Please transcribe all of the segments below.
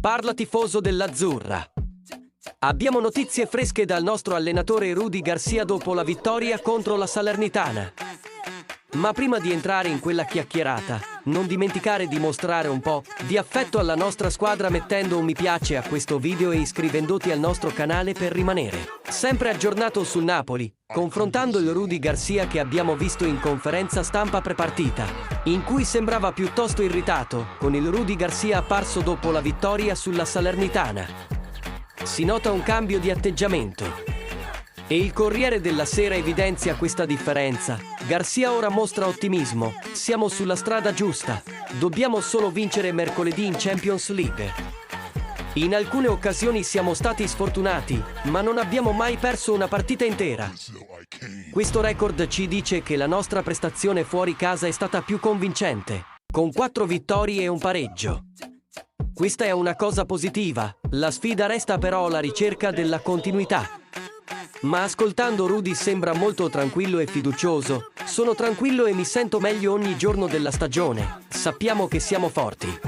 Parla tifoso dell'Azzurra. Abbiamo notizie fresche dal nostro allenatore Rudy Garcia dopo la vittoria contro la Salernitana. Ma prima di entrare in quella chiacchierata, non dimenticare di mostrare un po' di affetto alla nostra squadra mettendo un mi piace a questo video e iscrivendoti al nostro canale per rimanere sempre aggiornato sul Napoli, confrontando il Rudy Garcia che abbiamo visto in conferenza stampa prepartita, in cui sembrava piuttosto irritato, con il Rudy Garcia apparso dopo la vittoria sulla Salernitana. Si nota un cambio di atteggiamento. E il Corriere della Sera evidenzia questa differenza. Garcia ora mostra ottimismo. Siamo sulla strada giusta. Dobbiamo solo vincere mercoledì in Champions League. In alcune occasioni siamo stati sfortunati, ma non abbiamo mai perso una partita intera. Questo record ci dice che la nostra prestazione fuori casa è stata più convincente, con 4 vittorie e un pareggio. Questa è una cosa positiva. La sfida resta però la ricerca della continuità. Ma ascoltando Rudy sembra molto tranquillo e fiducioso. Sono tranquillo e mi sento meglio ogni giorno della stagione. Sappiamo che siamo forti.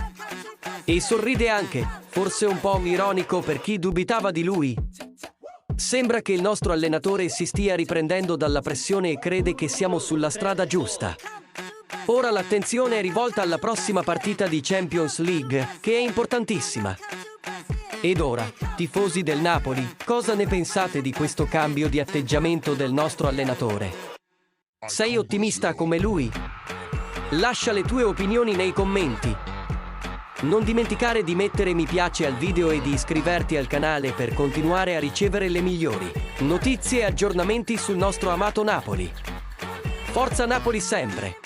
E sorride anche, forse un po' ironico per chi dubitava di lui. Sembra che il nostro allenatore si stia riprendendo dalla pressione e crede che siamo sulla strada giusta. Ora l'attenzione è rivolta alla prossima partita di Champions League, che è importantissima. Ed ora, tifosi del Napoli, cosa ne pensate di questo cambio di atteggiamento del nostro allenatore? Sei ottimista come lui? Lascia le tue opinioni nei commenti. Non dimenticare di mettere mi piace al video e di iscriverti al canale per continuare a ricevere le migliori notizie e aggiornamenti sul nostro amato Napoli. Forza Napoli sempre!